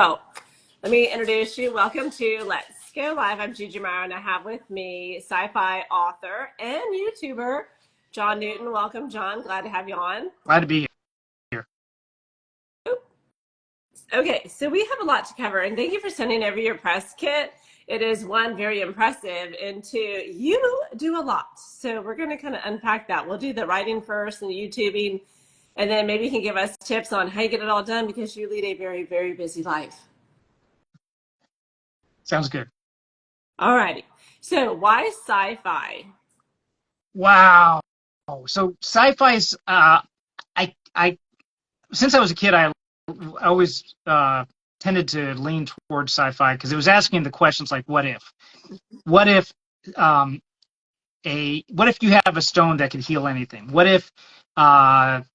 Let me introduce you. Welcome to Let's Go Live. I'm Gigi Meyer, and I have with me sci-fi author and YouTuber John Newton. Welcome, John. Glad to have you on. Glad to be here. Okay, so we have a lot to cover, and thank you for sending over your press kit. It is, one, very impressive, and two, you do a lot. So we're going to kind of unpack that. We'll do the writing first and the YouTubing, and then maybe you can give us tips on how you get it all done, because you lead a very, very busy life. Sounds good. All righty. So why sci-fi? Wow. So sci-fi's I since I was a kid, I always tended to lean towards sci-fi because it was asking the questions like, what if? What if what if you have a stone that can heal anything? What if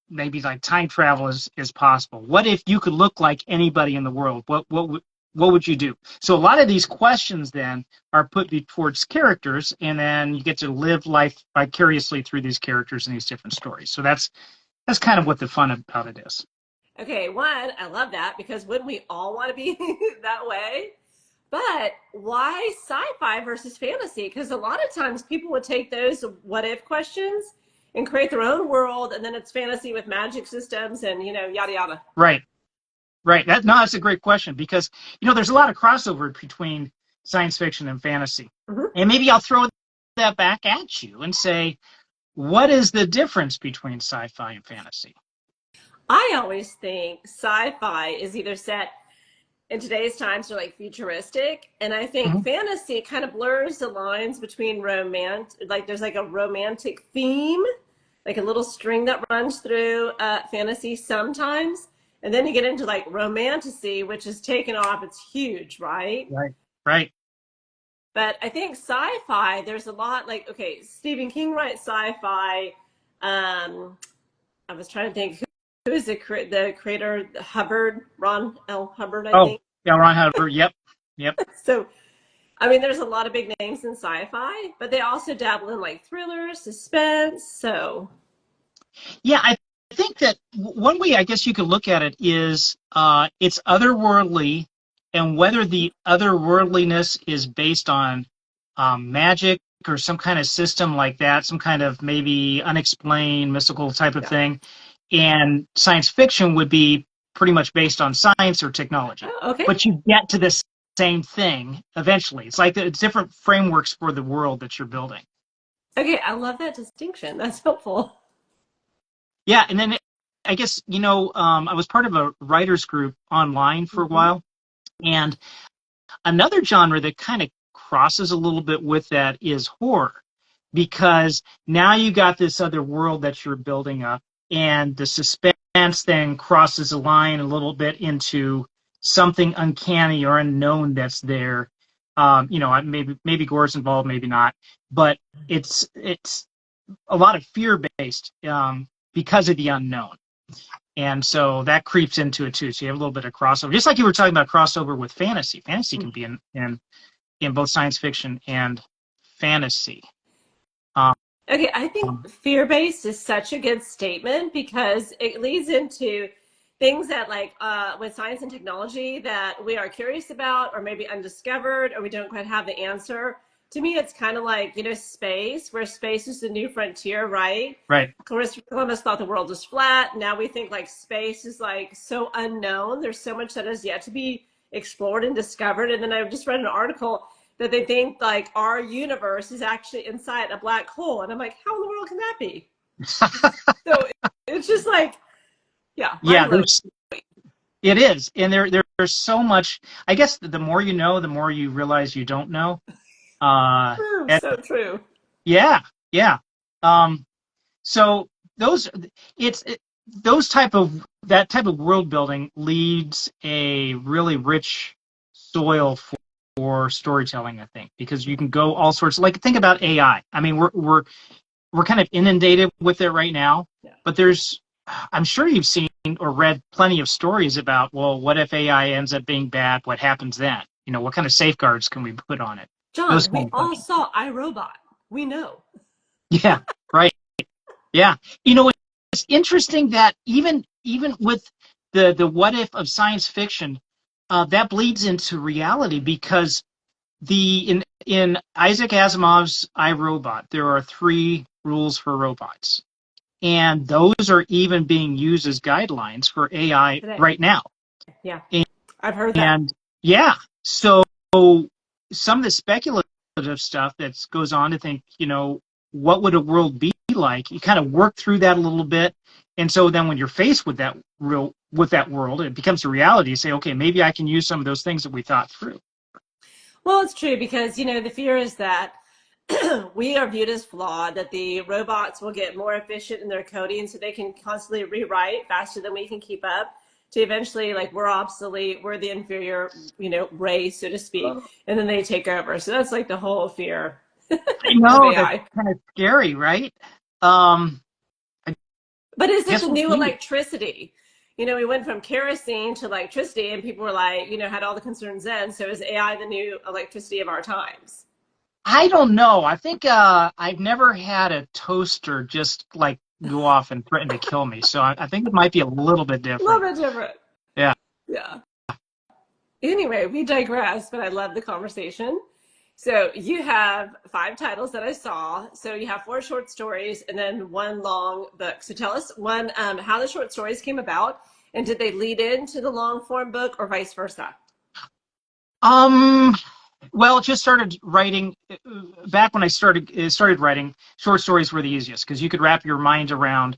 maybe like time travel is possible? What if you could look like anybody in the world? What would you do? So a lot of these questions then are put towards characters, and then you get to live life vicariously through these characters and these different stories. So that's kind of what the fun about it is. Okay, one, I love that, because wouldn't we all want to be that way? But why sci-fi versus fantasy? Because a lot of times people would take those what if questions and create their own world, and then it's fantasy with magic systems and, yada, yada. Right. That's a great question, because there's a lot of crossover between science fiction and fantasy. Mm-hmm. And maybe I'll throw that back at you and say, what is the difference between sci-fi and fantasy? I always think sci-fi is either set in today's times, they're like futuristic, and I think fantasy kind of blurs the lines between like there's like a romantic theme, like a little string that runs through fantasy sometimes. And then you get into like romantasy, which is taken off. It's huge, right? Right. But I think sci-fi, there's a lot like, okay, Stephen King writes sci-fi. I was trying to think, who is the creator, Hubbard, Ron L. Hubbard, I think. Yeah, Ron Hubbard. Yep. So, I mean, there's a lot of big names in sci-fi, but they also dabble in like thrillers, suspense. So, yeah, I think that one way I guess you could look at it is it's otherworldly, and whether the otherworldliness is based on magic or some kind of system like that, some kind of maybe unexplained mystical type of thing, and science fiction would be pretty much based on science or technology. Oh, okay. But you get to the same thing eventually. It's like it's different frameworks for the world that you're building. Okay, I love that distinction. That's helpful. Yeah, and then I guess, I was part of a writers group online for a while, and another genre that kind of crosses a little bit with that is horror, because now you got this other world that you're building up, and the suspense then crosses a line a little bit into something uncanny or unknown that's there. Maybe gore's involved, maybe not, but it's a lot of fear-based because of the unknown. And so that creeps into it too. So you have a little bit of crossover. Just like you were talking about crossover with fantasy. Fantasy can be in both science fiction and fantasy. Okay, I think fear-based is such a good statement, because it leads into things that like with science and technology that we are curious about, or maybe undiscovered, or we don't quite have the answer. To me, it's kind of like, space, where space is the new frontier, right? Right. Christopher Columbus thought the world was flat. Now we think like space is like so unknown. There's so much that is yet to be explored and discovered. And then I just read an article that they think like our universe is actually inside a black hole. And I'm like, how in the world can that be? So it's just like, yeah. It is. And there's so much. I guess the more you know, the more you realize you don't know. So true. Yeah. So that type of world building leads a really rich soil for storytelling, I think, because you can go all sorts. Like, think about AI. I mean, we're kind of inundated with it right now, but I'm sure you've seen or read plenty of stories about, well, what if AI ends up being bad? What happens then? What kind of safeguards can we put on it? John, we all saw iRobot. We know. Yeah, right. Yeah. It's interesting that even with the what if of science fiction, that bleeds into reality because in Isaac Asimov's I, Robot, there are 3 rules for robots, and those are even being used as guidelines for AI Today. right now. Yeah, I've heard that. And yeah, so some of the speculative stuff that goes on to think, what would a world be like? You kind of work through that a little bit, and so then when you're faced with that world, it becomes a reality. You say, okay, maybe I can use some of those things that we thought through. Well, it's true because, the fear is that we are viewed as flawed, that the robots will get more efficient in their coding so they can constantly rewrite faster than we can keep up to eventually, like, we're obsolete, we're the inferior, race, so to speak, and then they take over. So that's like the whole fear I of know that's AI. kind of scary, right? I But is it guess the we'll new see. electricity? We went from kerosene to electricity, and people were like, had all the concerns then. So is AI the new electricity of our times? I don't know. I think I've never had a toaster just like go off and threaten to kill me. So I think it might be a little bit A little different. bit different. Yeah. Yeah. Anyway, we digress, but I love the conversation. So you have 5 titles that I saw. So you have 4 short stories and then 1 long book. So tell us how the short stories came about, and did they lead into the long form book or vice versa? Well, just started writing back when I started writing. Short stories were the easiest because you could wrap your mind around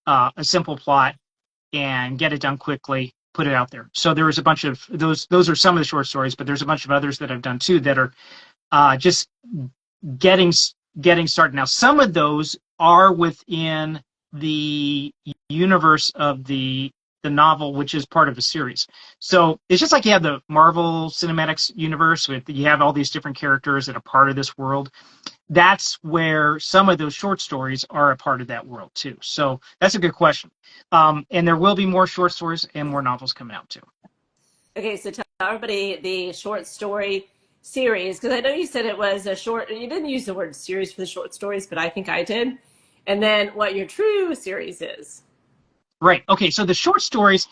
a simple plot and get it done quickly, put it out there. So there was a bunch of those. Those are some of the short stories, but there's a bunch of others that I've done too that are just getting started. Now, some of those are within the universe of the novel, which is part of a series. So it's just like you have the Marvel Cinematics universe with you have all these different characters that are part of this world. That's where some of those short stories are a part of that world too. So that's a good question. And there will be more short stories and more novels coming out too. Okay, so tell everybody the short story series, because I know you said it was a short, you didn't use the word series for the short stories, but I think I did. And then what your true series is. Right. Okay. So the short stories,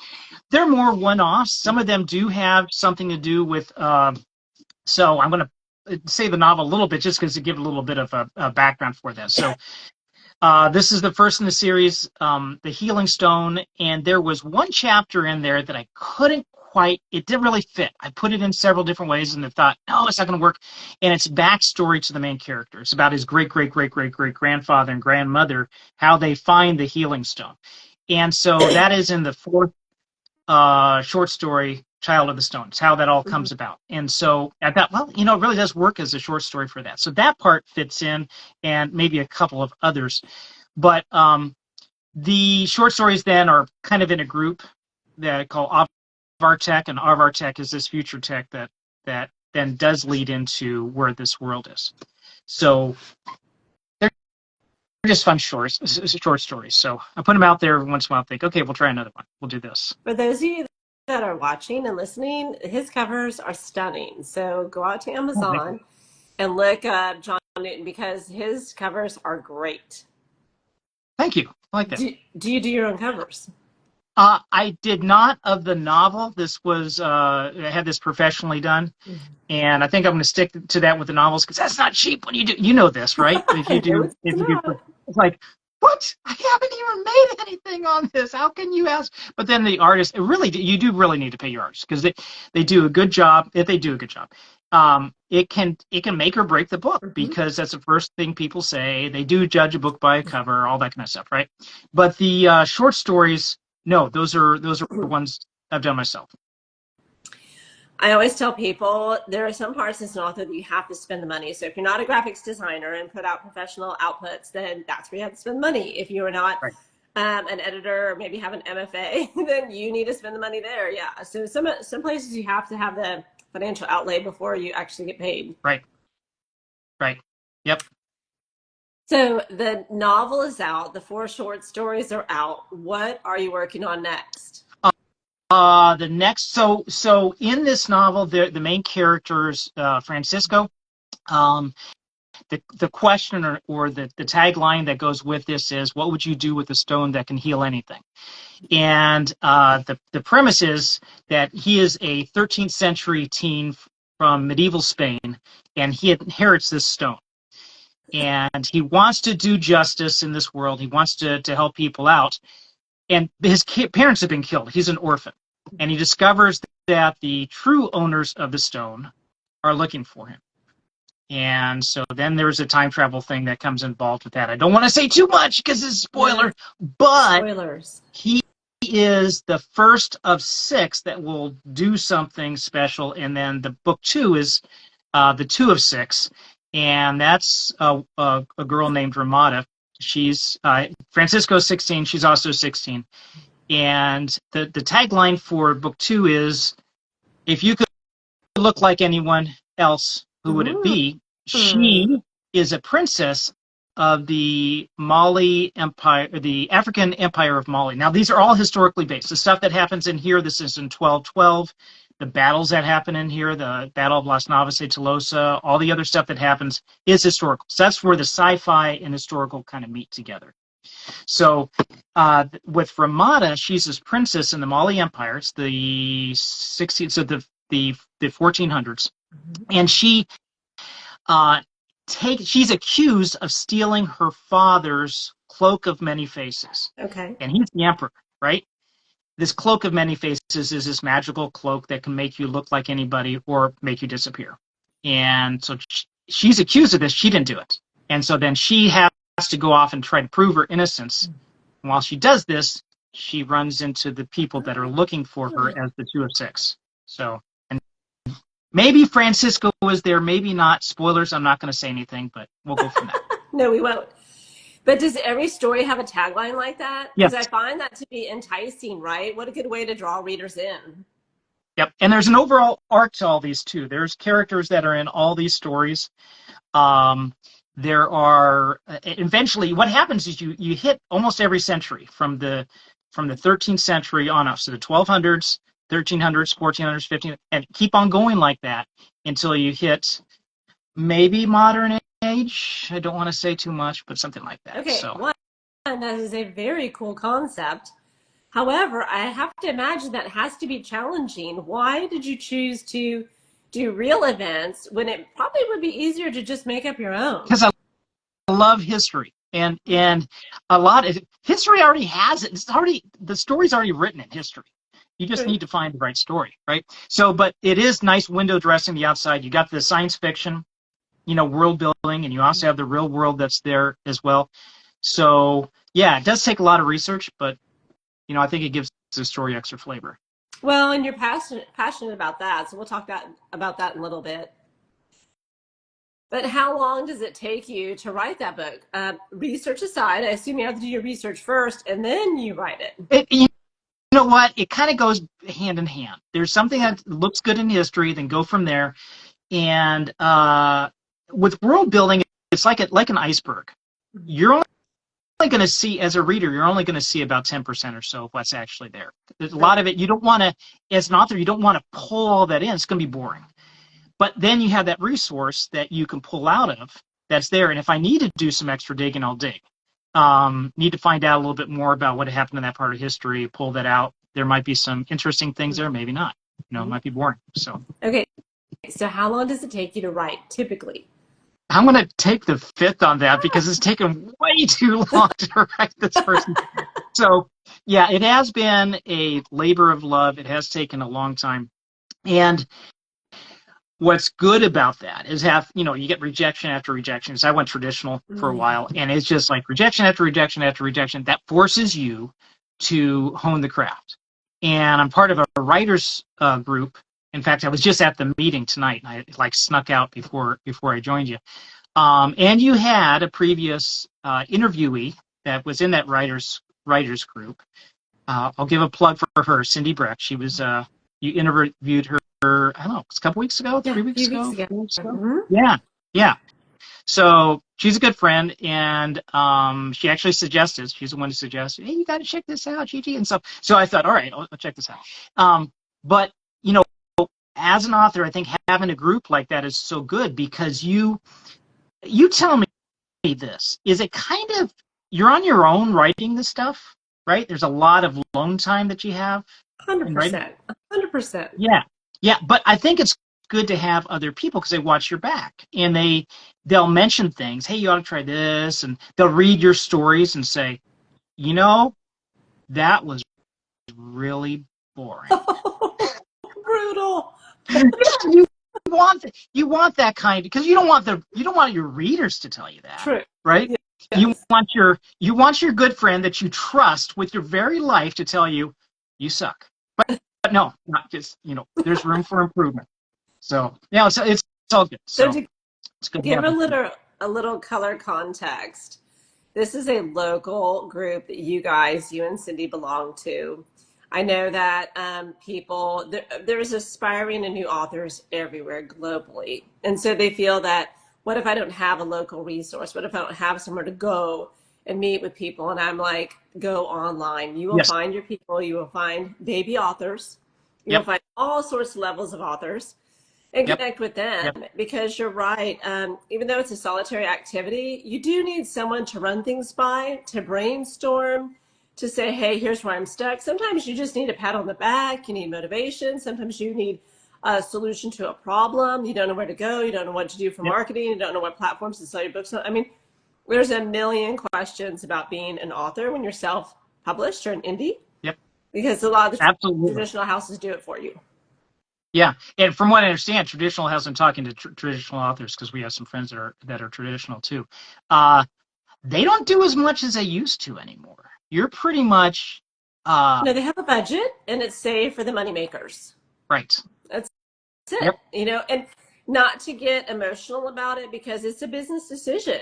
they're more one-offs. Some of them do have something to do with. So I'm going to say the novel a little bit just because to give a little bit of a background for this. So this is the first in the series, The Healing Stone, and there was one chapter in there that I couldn't quite. It didn't really fit. I put it in several different ways, and I thought, no, it's not going to work. And it's backstory to the main character. It's about his great great great great great grandfather and grandmother, how they find the Healing Stone. And so that is in the 4th short story, Child of the Stone. It's how that all comes about. And so I thought, well, it really does work as a short story for that. So that part fits in, and maybe a couple of others. But the short stories then are kind of in a group that I call Avar-Trek, and Avar-Trek is this future tech that then does lead into where this world is. So just fun short stories. So I put them out there every once in a while. Think, okay, we'll try another one. We'll do this. For those of you that are watching and listening, his covers are stunning. So go out to Amazon and look up John Newton because his covers are great. Thank you. I like that. Do you do your own covers? I did not of the novel. This was I had this professionally done, and I think I'm going to stick to that with the novels because that's not cheap when you do. You know this, right? If you do, it's like, what? I haven't even made anything on this. How can you ask? But then the artist, you do really need to pay your artists because they do a good job. If they do a good job, it can make or break the book because that's the first thing people say. They do judge a book by a cover, all that kind of stuff, right? But the short stories. No, those are ones I've done myself. I always tell people there are some parts as an author that you have to spend the money. So if you're not a graphics designer and put out professional outputs, then that's where you have to spend money. If you are not an editor or maybe have an MFA, then you need to spend the money there. Yeah. So some places you have to have the financial outlay before you actually get paid. Right. Yep. So the novel is out. The 4 short stories are out. What are you working on next? The next, so in this novel, the main characters, Francisco, the question or the tagline that goes with this is, what would you do with a stone that can heal anything? And the premise is that he is a 13th century teen from medieval Spain, and he inherits this stone. And he wants to do justice in this world. He wants to help people out. And his parents have been killed. He's an orphan. And he discovers that the true owners of the stone are looking for him. And so then there's a time travel thing that comes involved with that. I don't want to say too much because it's a spoiler, but spoilers. He is the first of 6 that will do something special. And then the book 2 is the 2 of 6. And that's a girl named Ramada. She's Francisco's 16. She's also 16. And the tagline for book 2 is, if you could look like anyone else, who would it be? She is a princess of the Mali Empire, the African Empire of Mali. Now, these are all historically based. The stuff that happens in here, this is in 1212. The battles that happen in here, the Battle of Las Navas de Tolosa, all the other stuff that happens is historical. So that's where the sci-fi and historical kind of meet together. So with Ramada, she's this princess in the Mali Empire. It's the 16th, so the 1400s, and she she's accused of stealing her father's cloak of many faces. Okay. And he's the emperor, right? This cloak of many faces is this magical cloak that can make you look like anybody or make you disappear. And so she's accused of this. She didn't do it. And so then she has to go off and try to prove her innocence. And while she does this, she runs into the people that are looking for her as the 2 of 6. So, and maybe Francisco was there, maybe not. Spoilers, I'm not going to say anything, but we'll go from there. No, we won't. But does every story have a tagline like that? Yes. Because I find that to be enticing, right? What a good way to draw readers in. Yep. And there's an overall arc to all these, too. There's characters that are in all these stories. There are eventually what happens is you hit almost every century from the 13th century on up. So the 1200s, 1300s, 1400s, 1500s, and keep on going like that until you hit maybe modern age. I don't want to say too much, but something like that. Okay, So. one, that is a very cool concept. However, I have to imagine that has to be challenging. Why did you choose to do real events when it probably would be easier to just make up your own? Because I love history, and a lot of history already has it. The story's already written in history. You just need to find the right story, right? So, but it is nice window dressing the outside. You got the science fiction, world building, and you also have the real world that's there as well. So, yeah, it does take a lot of research, but I think it gives the story extra flavor. Well, and you're passionate about that, so we'll talk about that in a little bit. But how long does it take you to write that book? Research aside, I assume you have to do your research first, and then you write it. You know what? It kind of goes hand in hand. There's something that looks good in history, then go from there. And with world building, it's like an iceberg. You're only going to see, as a reader, you're only going to see about 10% or so of what's actually there. There's a lot of it you don't want to, as an author, you don't want to pull all that in. It's going to be boring. But then you have that resource that you can pull out of that's there. And if I need to do some extra digging, I'll dig. Need to find out a little bit more about what happened in that part of history, pull that out. There might be some interesting things there, maybe not. It might be boring. So. Okay. So how long does it take you to write, typically? I'm going to take the fifth on that because it's taken way too long to write this person. So, yeah, it has been a labor of love. It has taken a long time. And what's good about that is you get rejection after rejection. So I went traditional for a while, and it's just like rejection after rejection after rejection. That forces you to hone the craft. And I'm part of a writers group. In fact, I was just at the meeting tonight, and I snuck out before I joined you. And you had a previous interviewee that was in that writers group. I'll give a plug for her, Cindy Breck. She was you interviewed her. I don't know, it's a couple weeks ago, 3 weeks ago. 4 weeks ago. Yeah. So she's a good friend, and she actually suggested. She's the one who suggested, hey, you got to check this out, Gigi, and stuff. So I thought, all right, I'll check this out. But as an author, I think having a group like that is so good because you you tell me this. Is it kind of, you're on your own writing this stuff, right? There's a lot of alone time that you have in writing. 100%. 100%. Yeah. Yeah. But I think it's good to have other people because they watch your back and they'll mention things. Hey, you ought to try this. And they'll read your stories and say, you know, that was really boring. Brutal. you you want that kind, because you don't want your readers to tell you that, True. right? Yes. You want your good friend that you trust with your very life to tell you you suck. But no, not just, there's room for improvement. So yeah, it's all good. So So to it's good to give have a little color context, this is a local group that you and Cindy belong to. I know that there's aspiring and new authors everywhere globally. And so they feel that, what if I don't have a local resource? What if I don't have somewhere to go and meet with people? And I'm like, go online. You will yes. find your people. You will find baby authors. You will Yep. find all sorts of levels of authors and Yep. connect with them, Yep. because you're right. Even though it's a solitary activity, you do need someone to run things by, to brainstorm, to say, hey, here's where I'm stuck. Sometimes you just need a pat on the back. You need motivation. Sometimes you need a solution to a problem. You don't know where to go. You don't know what to do for Yep. marketing. You don't know what platforms to sell your books on. I mean, there's a million questions about being an author when you're self-published or an indie, Yep. because a lot of the Absolutely. traditional houses do it for you. Yeah, and from what I understand, traditional house. I'm talking to traditional authors because we have some friends that are traditional too. They don't do as much as they used to anymore. You're pretty much No, they have a budget and it's saved for the moneymakers. right. That's it, Yep. and not to get emotional about it, because it's a business decision.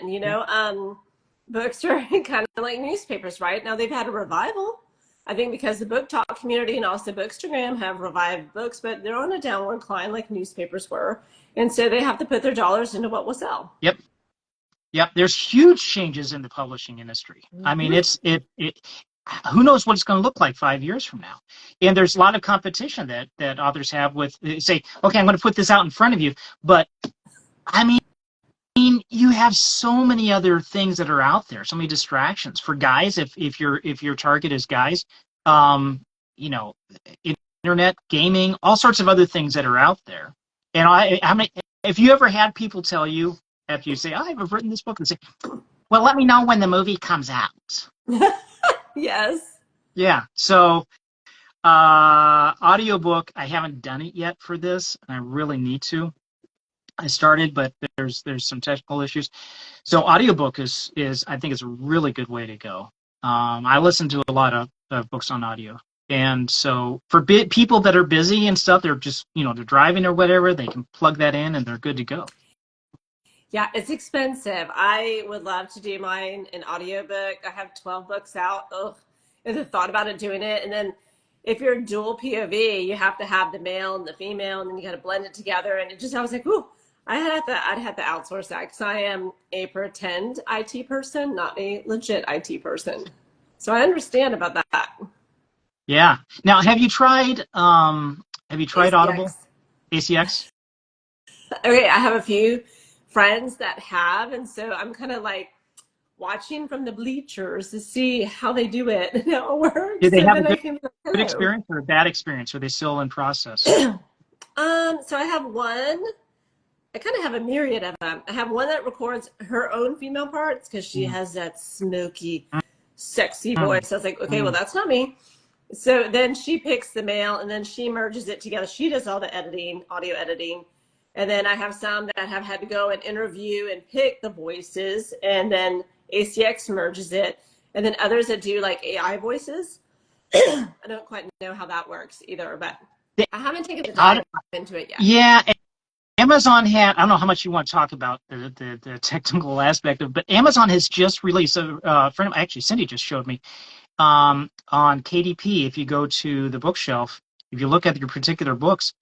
Books are kind of like newspapers, right? Now they've had a revival, I think, because the book talk community and also Bookstagram have revived books, but they're on a downward climb like newspapers were. And so they have to put their dollars into what will sell. Yep. Yep. There's huge changes in the publishing industry. I mean, Mm-hmm. who knows what it's going to look like 5 years from now? And there's a lot of competition that authors have with, say, okay, I'm going to put this out in front of you, but I mean, you have so many other things that are out there, so many distractions for guys. If your target is guys, you know, internet, gaming, all sorts of other things that are out there. And if you ever had people tell you after you say, oh, I've written this book, and say, well, let me know when the movie comes out. Yes. Yeah. So audiobook, I haven't done it yet for this, and I really need to. I started, but there's some technical issues. So audiobook is I think it's a really good way to go. I listen to a lot of books on audio. And so for people that are busy and stuff, they're just, they're driving or whatever, they can plug that in and they're good to go. Yeah, it's expensive. I would love to do mine in audiobook. I have 12 books out. Ugh. And the thought about it, doing it. And then if you're dual POV, you have to have the male and the female, and then you got to blend it together. And I was like, ooh, I'd have to outsource that, because I am a pretend IT person, not a legit IT person. So I understand about that. Yeah. Now, have you tried Audible? ACX. ACX? Okay, I have a few friends that have, and so I'm kind of like watching from the bleachers to see how they do it and how it works. Did they So have a then I good, can be like, good hello. experience or a bad experience? Are they still in process? So I have one. I kind of have a myriad of them. I have one that records her own female parts because she Mm, has that smoky, sexy mm, voice. I was like, okay, well, mm. that's not me. So then she picks the male and then she merges it together. She does all the editing, audio editing. And then I have some that have had to go and interview and pick the voices, and then ACX merges it. And then others that do like AI voices. I don't quite know how that works either, but The, I haven't taken the Aud- dive into it yet. yeah, Amazon had, I don't know how much you want to talk about the technical aspect of, but Amazon has just released, a friend of, actually, Cindy just showed me, on KDP, if you go to the bookshelf, if you look at your particular books,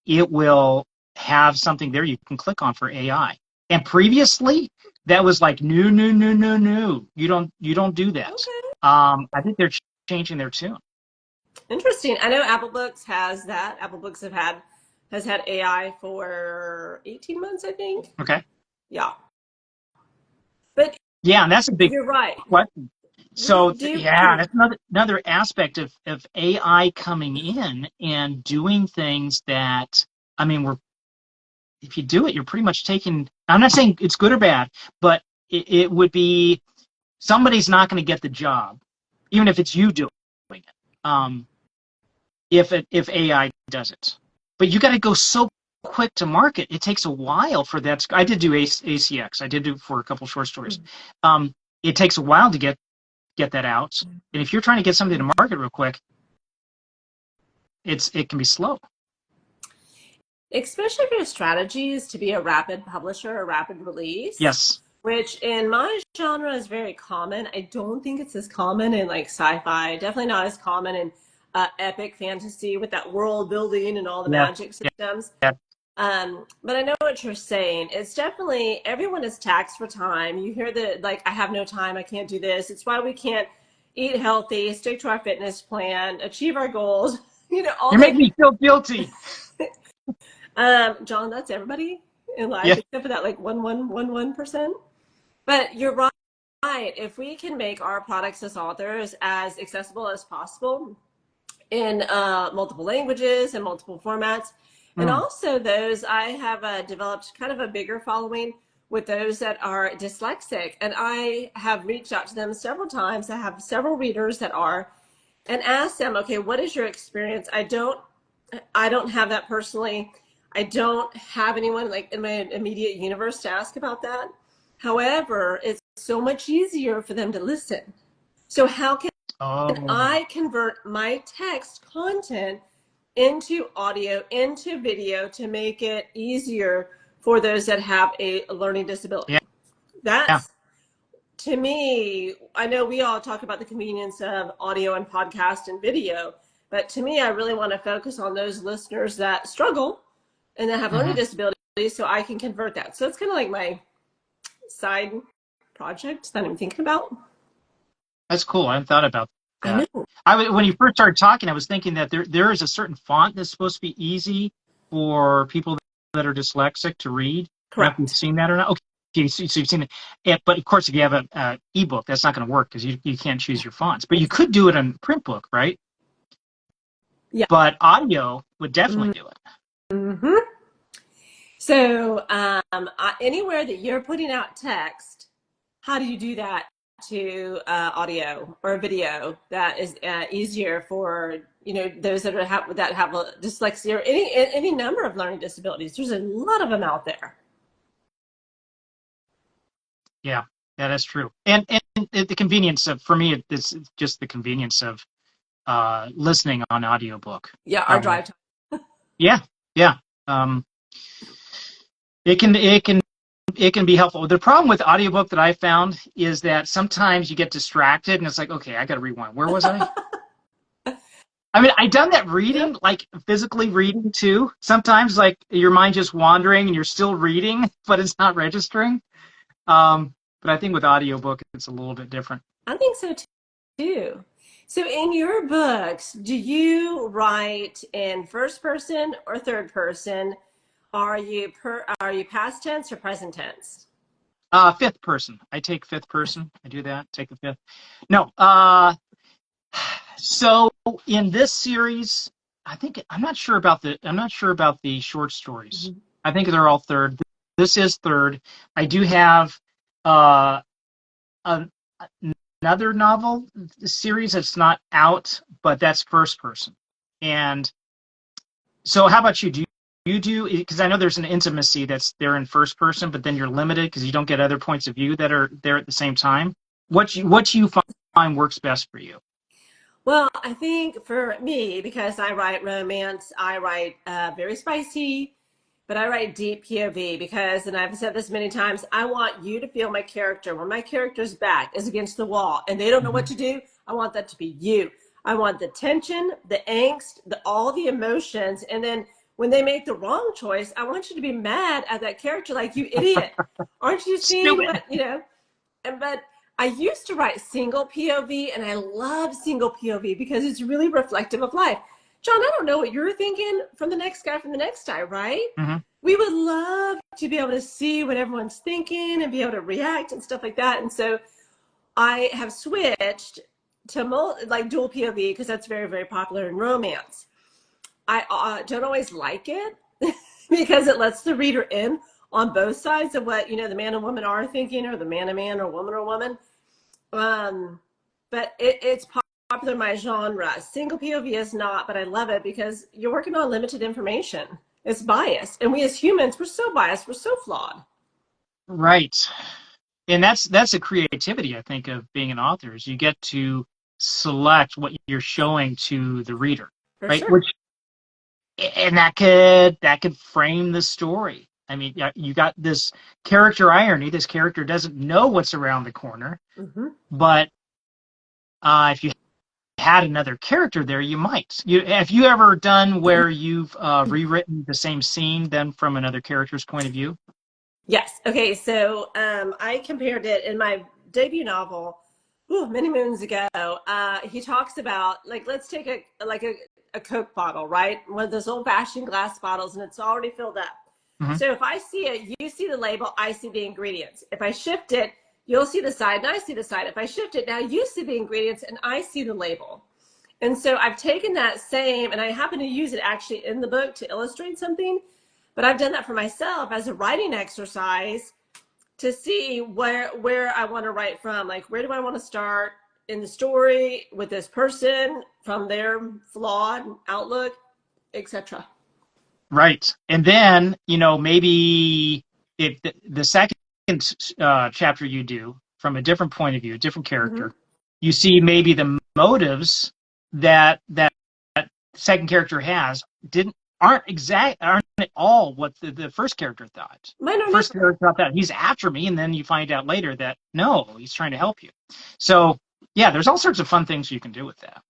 it will have something there you can click on for AI. And previously, that was like, no, no, no, no, no. You don't do that. Okay. I think they're changing their tune. Interesting. I know Apple Books has that. Apple Books has had AI for 18 months, I think. Okay. Yeah. Yeah, and that's a big You're right. question. We So do. yeah, that's another aspect of AI coming in and doing things that, I mean, if you do it, you're pretty much taking. I'm not saying it's good or bad, but it would be somebody's not going to get the job, even if it's you doing it. If AI does it, but you got to go so quick to market. It takes a while for that. I did do ACX. I did do for a couple short stories. It takes a while to get that out, and if you're trying to get something to market real quick, it can be slow. Especially if your strategy is to be a rapid publisher, a rapid release, Yes. which in my genre is very common. I don't think it's as common in like sci-fi, definitely not as common in epic fantasy with that world building and all the Yeah. magic systems. Yeah. But I know what you're saying. It's definitely, everyone is taxed for time. You hear that, like, I have no time, I can't do this. It's why we can't eat healthy, stick to our fitness plan, achieve our goals, all You're the making me feel guilty. John, that's everybody in life Yeah. except for that like 1%. But you're right. If we can make our products as authors as accessible as possible in multiple languages and multiple formats, and Mm. also those, I have developed kind of a bigger following with those that are dyslexic, and I have reached out to them several times. I have several readers that are, and asked them, okay, what is your experience? I don't have that personally. I don't have anyone like in my immediate universe to ask about that. However, it's so much easier for them to listen. So how can Oh. I convert my text content into audio, into video to make it easier for those that have a learning disability? Yeah. Yeah. That's, to me, I know we all talk about the convenience of audio and podcast and video, but to me, I really want to focus on those listeners that struggle and that have learning Mm-hmm. disabilities so I can convert that. So it's kind of like my side project that I'm thinking about. That's cool. I hadn't thought about I that. know. When you first started talking, I was thinking that there is a certain font that's supposed to be easy for people that are dyslexic to read. I don't know if you've Correct. seen that or not. Okay, so you've seen it. But of course, if you have an ebook, that's not going to work because you can't choose your fonts. But you could do it on print book, right? Yeah. But audio would definitely do it. Mm-hmm. So anywhere that you're putting out text, how do you do that to audio or video that is easier for those that have a dyslexia or any number of learning disabilities? There's a lot of them out there. Yeah, that's true. And the convenience of, for me, it's just the convenience of listening on audiobook. Yeah, our drive time. Yeah, yeah. Um, it can be helpful. The problem with audiobook that I found is that sometimes you get distracted and it's like, okay, I got to rewind. Where was I? I mean, I've done that Yep. reading, like physically reading too. Sometimes like your mind just wandering and you're still reading, but it's not registering. But I think with audiobook, it's a little bit different. I think so too. So in your books, do you write in first person or third person? Are you past tense or present tense? Fifth person. I take fifth person. I do that. Take the fifth. No. So in this series, I'm not sure about the short stories. Mm-hmm. I think they're all third. This is third. I do have uh, a, another novel series that's not out, but that's first person. And so, how about you? Do you do, because I know there's an intimacy that's there in first person, but then you're limited because you don't get other points of view that are there at the same time. What you find works best for you? Well, I think for me, because I write romance, I write very spicy, but I write deep POV because, and I've said this many times, I want you to feel my character. When my character's back is against the wall and they don't know what Mm-hmm. to do, I want that to be you. I want the tension, the angst, all the emotions. And then when they make the wrong choice, I want you to be mad at that character like, you idiot. Aren't you seeing Stupid. what. But I used to write single POV and I love single POV because it's really reflective of life. John, I don't know what you're thinking from the next guy from the next guy, right? Mm-hmm. We would love to be able to see what everyone's thinking and be able to react and stuff like that. And so I have switched to like dual POV because that's very, very popular in romance. I don't always like it because it lets the reader in on both sides of what, the man and woman are thinking, or the man or woman or woman. But it's popular in my genre. Single POV is not, but I love it because you're working on limited information. It's biased. And we as humans, we're so biased. We're so flawed. Right. And that's a creativity, I think, of being an author, is you get to select what you're showing to the reader. For right? sure. And that could frame the story. I mean, you got this character irony. This character doesn't know what's around the corner, but if you had another character there, you might. Have you ever done where you've rewritten the same scene then from another character's point of view? Yes. Okay. So I compared it in my debut novel many moons ago. He talks about, like, let's take a Coke bottle, right? One of those old-fashioned glass bottles, and it's already filled up. Mm-hmm. So if I see it, you see the label, I see the ingredients. If I shift it, you'll see the side and I see the side. If I shift it, now you see the ingredients and I see the label. And so I've taken that same, and I happen to use it actually in the book to illustrate something, but I've done that for myself as a writing exercise to see where I want to write from. Like, where do I want to start in the story with this person from their flawed outlook, etc. Right. And then, maybe if the second chapter you do from a different point of view, a different character, you see maybe the motives that second character has aren't at all what the first character thought. First character thought that he's after me, and then you find out later that no, he's trying to help you. So yeah, there's all sorts of fun things you can do with that.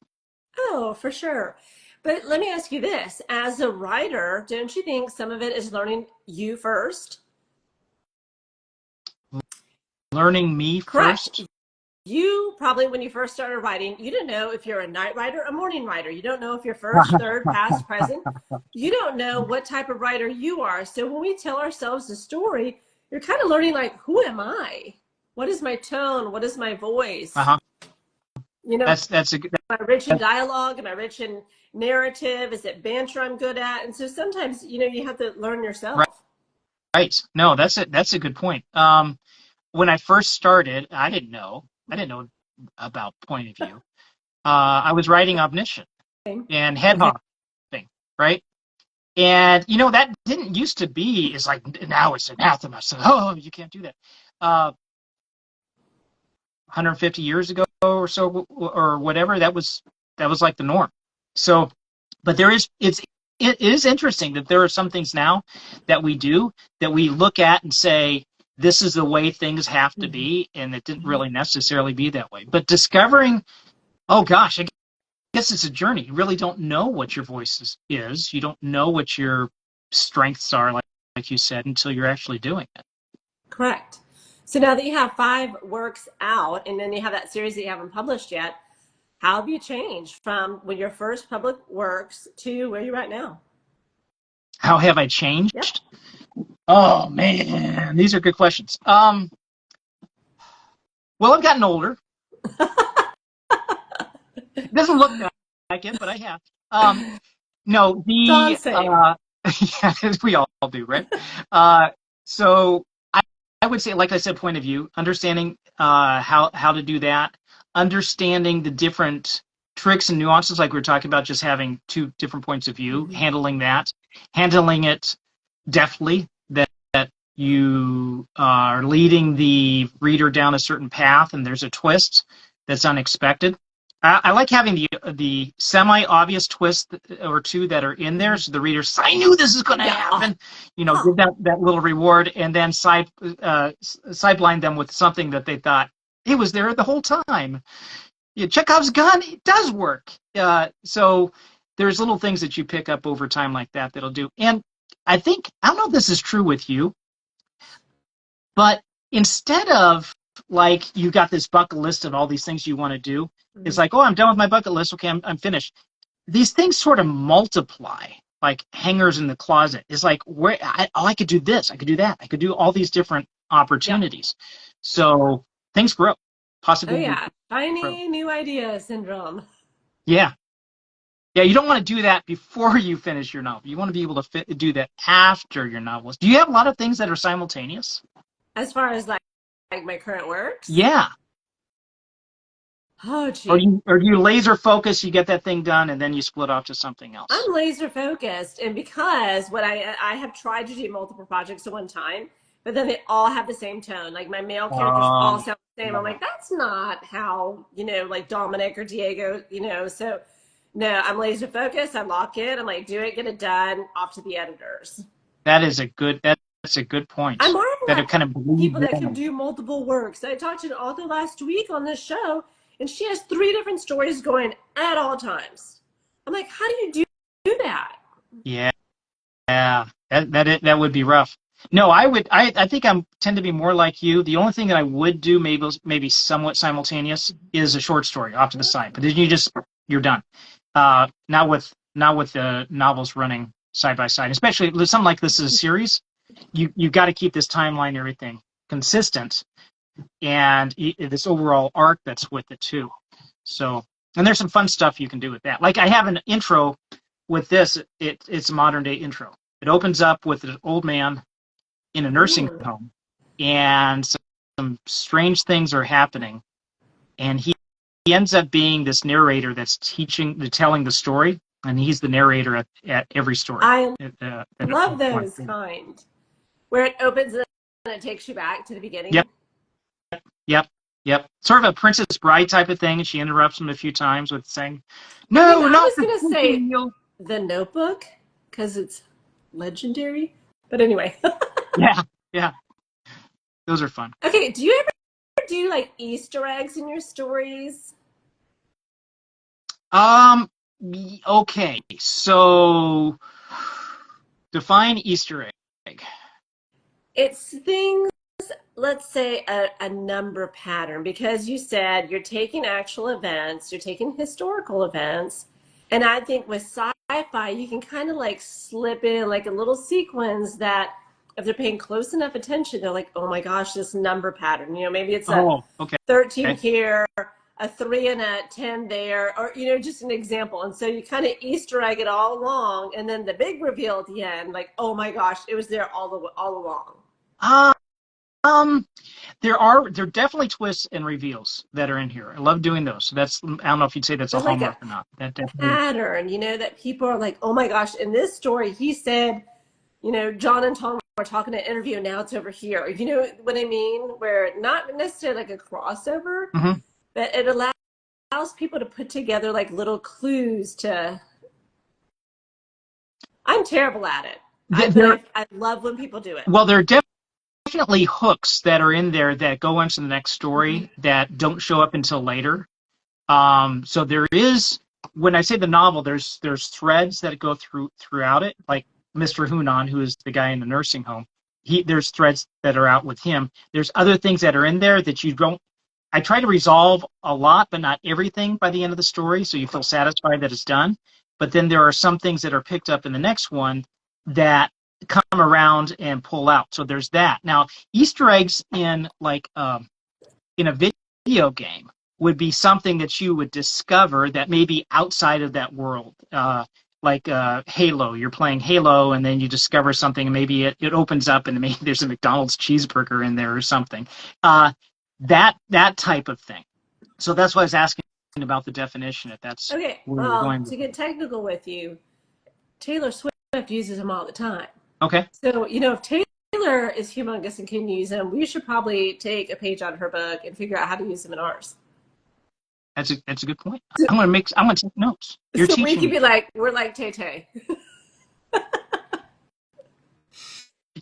Oh, for sure. But let me ask you this. As a writer, don't you think some of it is learning you first? Learning me Correct. first? You probably, when you first started writing, you didn't know if you're a night writer, a morning writer. You don't know if you're first, third, past, present. You don't know what type of writer you are. So when we tell ourselves a story, you're kind of learning, like, who am I? What is my tone? What is my voice? That's a good. Am I rich in dialogue? Am I rich in narrative? Is it banter I'm good at? And so sometimes, you have to learn yourself. Right. No, that's a good point. When I first started, I didn't know about point of view. I was writing omniscient and head hopping, right? And that didn't used to be. It's like now it's anathema. So you can't do that. 150 years ago or so, or whatever, that was like the norm. So, but it is interesting that there are some things now that we do that we look at and say, this is the way things have to be, and it didn't really necessarily be that way. But discovering, oh gosh, I guess it's a journey. You really don't know what your voice is. You don't know what your strengths are, like you said, until you're actually doing it. Correct. So now that you have 5 works out, and then you have that series that you haven't published yet, how have you changed from when your first public works to where you're at now? How have I changed? Yep. Oh man, these are good questions. Well, I've gotten older. It doesn't look like it, but I have. No, yeah, we all do, right? So I would say, like I said, point of view, understanding how to do that, understanding the different tricks and nuances, like we were talking about, just having 2 different points of view, handling it deftly, that you are leading the reader down a certain path and there's a twist that's unexpected. I like having the semi-obvious twist or 2 that are in there, so the reader says, I knew this is going to happen. Give that little reward, and then sideblind them with something that they thought, it was there the whole time. Chekhov's gun, it does work. So there's little things that you pick up over time like that'll do. And I don't know if this is true with you, but instead of, like, you got this bucket list of all these things you want to do, it's like, oh, I'm done with my bucket list. Okay, I'm finished. these things sort of multiply like hangers in the closet. It's like I could do this, I could do that, I could do all these different Yep. opportunities. So things grow, Oh possibilities yeah. grow. Shiny new idea syndrome. Yeah, yeah. You don't want to do that before you finish your novel. You want to be able to do that after your novels. Do you have a lot of things that are simultaneous? As far as like my current works. Yeah. Oh Or gee. you laser focus, you get that thing done, and then you split off to something else. I'm laser focused, and because what I have tried to do multiple projects at one time, but then they all have the same tone. Like my male characters all sound the same. I'm Yeah. like, that's not how like Dominic or Diego. So no, I'm laser focused. I lock in. I'm like, do it, get it done, off to the editors. That's a good I point. marvel That it at kind of people bleeds that can in. do multiple works. I talked to an author last week on this show, and she has 3 different stories going at all times. I'm like, how do you do that? Yeah, yeah. That would be rough. No, I think I tend to be more like you. The only thing that I would do maybe somewhat simultaneous is a short story off to the side. But then you're done. Not with the novels running side by side, especially something like this is a series. You got to keep this timeline and everything consistent, and this overall arc that's with it too. So, and there's some fun stuff you can do with that. Like I have an intro with this. It's a modern day intro. It opens up with an old man in a nursing Ooh. home, and some strange things are happening, and he ends up being this narrator that's telling the story, and he's the narrator at every story. I At love one those point. kind where it opens and it takes you back to the Yep, beginning. yep, yep. Sort of a Princess Bride type of thing, and she interrupts him a few times with saying, I mean, "No, I not was the going to sleeping say wheel." The Notebook because it's legendary. But anyway. Yeah, yeah. Those are fun. Okay, do you ever do like Easter eggs in your stories? Um. Okay. So define Easter egg. It's things, let's say a number pattern, because you said you're taking actual events, you're taking historical events, and I think with sci-fi you can kind of like slip in like a little sequence that if they're paying close enough attention, they're like, oh my gosh, this number pattern. Maybe it's a Oh, okay. 13 here, a 3 and a 10 there, or just an example. And so you kind of Easter egg it all along, and then the big reveal at the end, like, oh my gosh, it was there all along. Uh, um, there are definitely twists and reveals that are in here. I love doing those. So I don't know if you'd say that's a But like a hallmark or not. That definitely. pattern, that people are like, oh my gosh, in this story, he said, John and Tom were talking in an interview, and now it's over here. You know what I mean? Where not necessarily like a crossover, Mhm. but it allows people to put together like little clues to. I'm terrible at it. But There, I love when people do it. well, there are definitely hooks that are in there that go into the next Mhm. story that don't show up until later. So there is, when I say the novel, there's threads that go throughout it, like Mr. Hunan, who is the guy in the nursing home. There's threads that are out with him. There's other things that are in there that you don't. I try to resolve a lot, but not everything by the end of the story, so you feel satisfied that it's done. But then there are some things that are picked up in the next one that come around and pull out. So there's that. Now, Easter eggs in a video game would be something that you would discover that may be outside of that world. Halo, you're playing Halo and then you discover something and maybe it opens up and maybe there's a McDonald's cheeseburger in there or something. That type of thing. So that's why I was asking about the definition, if that's Okay, where you're well, going to with get it. technical with you, Taylor Swift uses them all the time. Okay. So, if Taylor is humongous and can use them, we should probably take a page out of her book and figure out how to use them in ours. That's a good point. I'm gonna take notes. You're So we teaching could me. be like, we're like Tay Tay.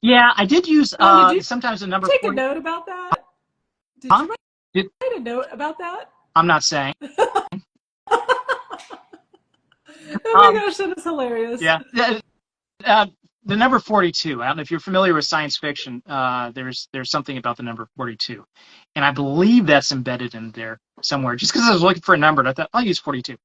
Yeah, I did use Mom, did you sometimes the number take a 40. note about that? Did Huh? you Did, write a note about that? I'm not saying. Oh my Um, gosh, that is hilarious. yeah. Uh, the number 42. I don't know if you're familiar with science fiction. There's something about the number 42, and I believe that's embedded in there somewhere. Just because I was looking for a number, I thought I'll use 42.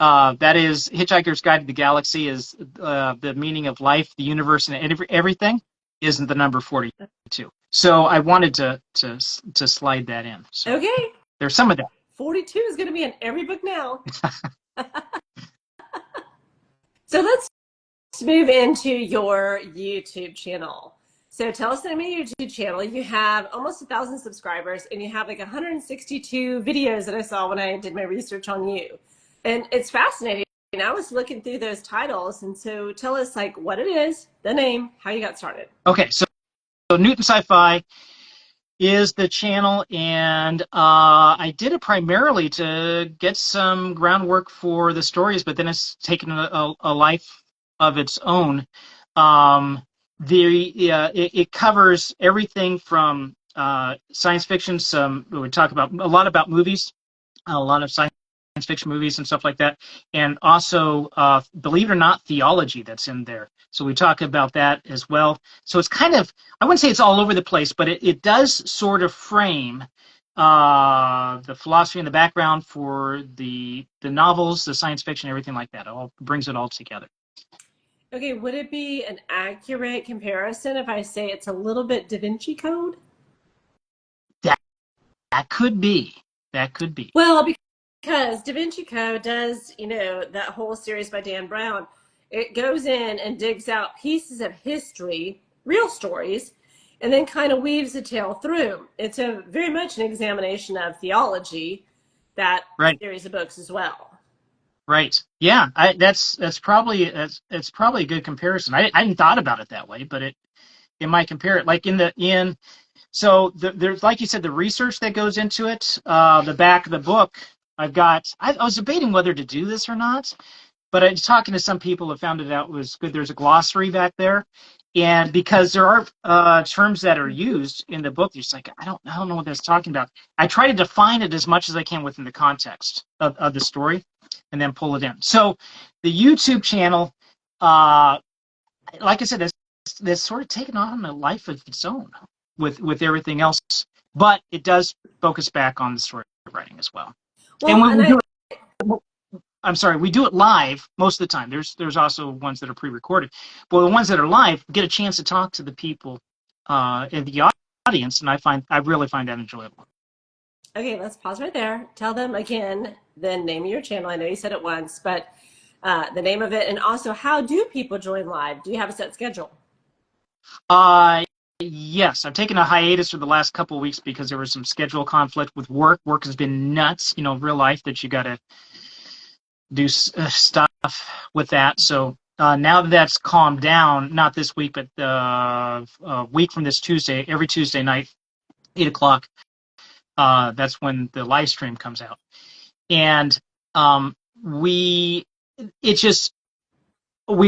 That is Hitchhiker's Guide to the Galaxy is the meaning of life, the universe, and everything isn't the number 42. So I wanted to slide that in. So Okay. there's some of that. 42 is going to be in every book now. So let's move into your YouTube channel. So tell us the name of your YouTube channel. You have almost 1,000 subscribers, and you have like 162 videos that I saw when I did my research on you. And it's fascinating. And I was looking through those titles, and so tell us like what it is, the name, how you got started. Okay, so Newton Sci-Fi is the channel, and I did it primarily to get some groundwork for the stories, but then it's taken a life of its own. It covers everything from science fiction. We talk about a lot about movies, a lot of science fiction movies and stuff like that, and also, believe it or not, theology that's in there. So we talk about that as well. So it's kind of, I wouldn't say it's all over the place, but it does sort of frame the philosophy and the background for the novels, the science fiction, everything like that. It all brings it all together. Okay, would it be an accurate comparison if I say it's a little bit Da Vinci Code? That could be. That could be. Well, because Da Vinci Code does, that whole series by Dan Brown, it goes in and digs out pieces of history, real stories, and then kind of weaves a tale through. It's very much an examination of theology, that series of books as well. Right. Yeah. That's probably a good comparison. I hadn't thought about it that way, but it might compare it. Like so there's, like you said, the research that goes into it. The back of the book, I was debating whether to do this or not, but I was talking to some people that found it out was good. There's a glossary back there, and because there are terms that are used in the book, you're just like, I don't know what that's talking about. I try to define it as much as I can within the context of the story, and then pull it in. So the YouTube channel, like I said, that's sort of taken on a life of its own with everything else, but it does focus back on the story writing as well. And when we do it, I'm sorry, we do it live most of the time. There's also ones that are pre-recorded, but the ones that are live get a chance to talk to the people in the audience, and I really find that enjoyable. Okay, let's pause right there. Tell them again the name of your channel. I know you said it once, but the name of it, and also how do people join live? Do you have a set schedule? Yes, I've taken a hiatus for the last couple of weeks because there was some schedule conflict with work. Work has been nuts, real life, that you got to do stuff with that. So now that that's calmed down, not this week, but a week from this Tuesday, every Tuesday night, 8 o'clock, that's when the live stream comes out. And we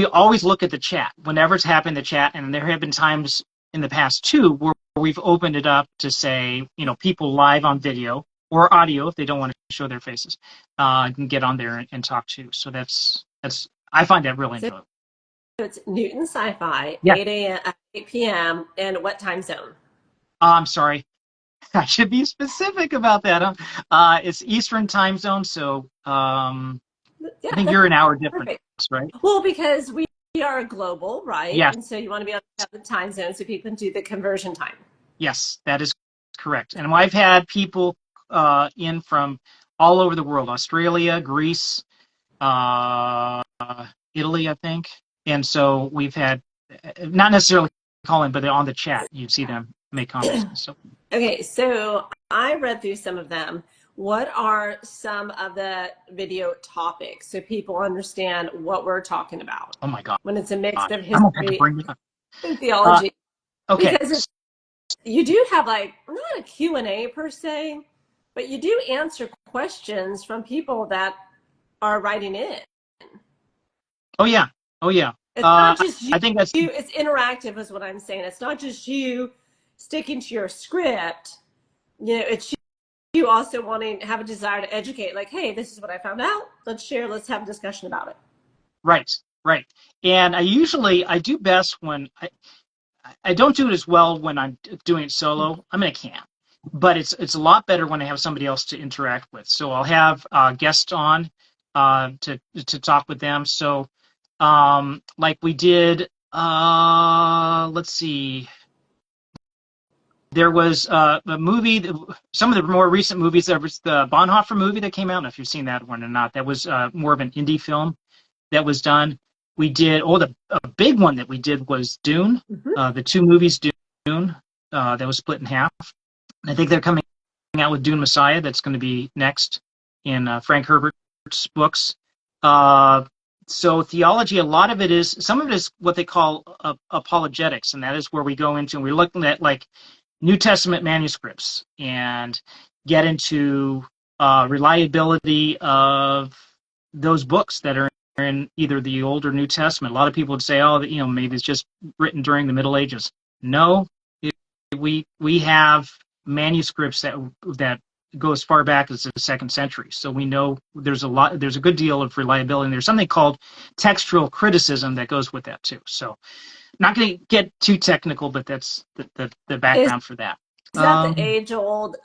always look at the chat whenever it's happened in the chat, and there have been times in the past too where we've opened it up to say, people live on video or audio, if they don't want to show their faces, can get on there and talk too. So that's I find that really enjoyable. So it's Newton Sci-Fi, yeah. 8 p.m. and what time zone? I'm sorry, I should be specific about that. It's Eastern time zone, so I think you're an hour difference, right? Well, because we are global, right? Yes. And so you want to be able to have the time zone so people can do the conversion time. Yes, that is correct. And I've had people in from all over the world: Australia, Greece, Italy, I think. And so we've had, not necessarily calling, but on the chat, you see them make comments. So. Okay, so I read through some of them. What are some of the video topics so people understand what we're talking about? Oh my God! When it's a mix of history and theology. Okay. Because you do have not a Q&A per se, but you do answer questions from people that are writing in. Oh yeah. It's not just you. I think that's It's interactive, is what I'm saying. It's not just you sticking to your script. It's you also wanting to have a desire to educate. Like, hey, this is what I found out. Let's share. Let's have a discussion about it. Right. And I do best when I don't do it as well when I'm doing it solo. I mean, I can, but it's a lot better when I have somebody else to interact with. So I'll have guests on to talk with them. So, like we did, let's see, there was a movie, some of the more recent movies. There was the Bonhoeffer movie that came out. I don't know if you've seen that one or not. That was more of an indie film that was done. We did, a big one that we did was Dune, the two movies Dune, that was split in half. And I think they're coming out with Dune Messiah. That's going to be next in Frank Herbert's books. So theology, a lot of it is, some of it is what they call apologetics, and that is where we go into, and we're looking at like New Testament manuscripts and get into reliability of those books that are in either the Old or New Testament. A lot of people would say, oh, maybe it's just written during the Middle Ages. No, we have manuscripts that go as far back as the 2nd century. So we know there's a good deal of reliability. And there's something called textual criticism that goes with that too. So not going to get too technical, but that's the background for that. Is that the age-old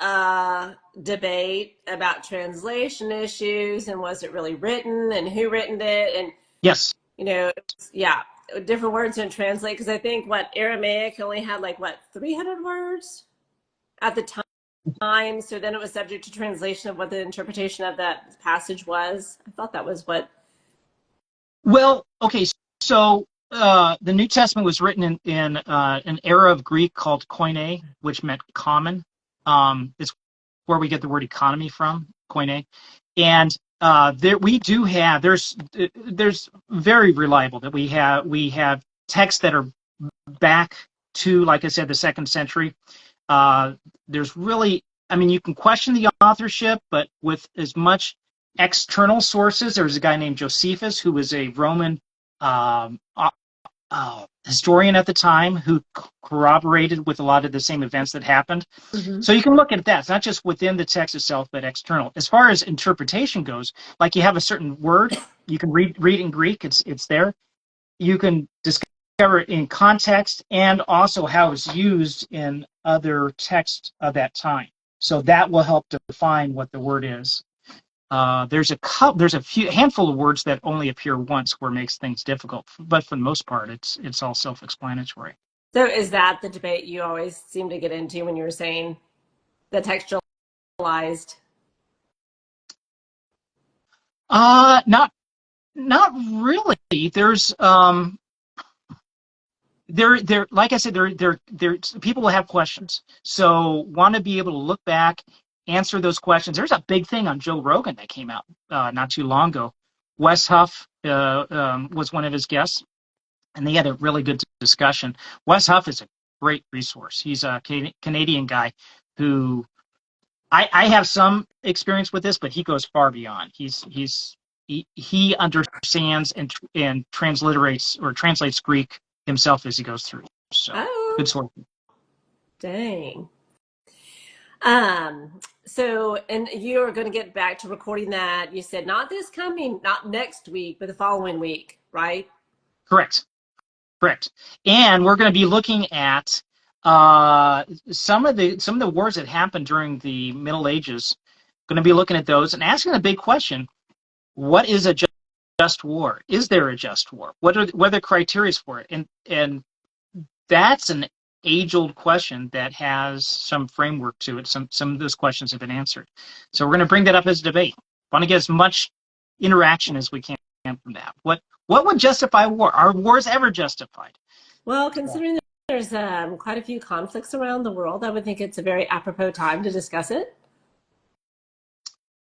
debate about translation issues, and was it really written, and who written it, and yes, yeah, different words didn't translate, because I think Aramaic only had 300 words at the time, so then it was subject to translation of what the interpretation of that passage was. I thought that was what. Well, okay, so the New Testament was written in an era of Greek called koine, which meant common. It's where we get the word economy from, koine. And there's very reliable that we have texts that are back to, like I said, the 2nd century. There's really, you can question the authorship, but with as much external sources, there's a guy named Josephus who was a Roman historian at the time who corroborated with a lot of the same events that happened. So you can look at that. It's not just within the text itself, but external. As far as interpretation goes, like you have a certain word, you can read in Greek, it's there. You can discover it in context and also how it's used in other texts of that time. So that will help define what the word is. There's a handful of words that only appear once, where it makes things difficult. But for the most part, it's all self-explanatory. So is that the debate you always seem to get into when you were saying the textualized? Not really. There's there like I said, there people will have questions, so want to be able to look back, answer those questions. There's a big thing on Joe Rogan that came out not too long ago. Wes Huff was one of his guests, and they had a really good discussion. Wes Huff is a great resource. He's a Canadian guy who I have some experience with this, but he goes far beyond. He understands and transliterates or translates Greek himself as he goes through. So good source. Dang. So, and you are going to get back to recording that. You said not next week, but the following week, right? Correct. And we're going to be looking at some of the wars that happened during the Middle Ages. Going to be looking at those and asking a big question: what is a just war? Is there a just war? What are the criteria for it? And that's an age-old question that has some framework to it. Some of those questions have been answered. So we're going to bring that up as a debate. Want to get as much interaction as we can from that. What would justify war? Are wars ever justified? Well, considering that there's quite a few conflicts around the world, I would think it's a very apropos time to discuss it.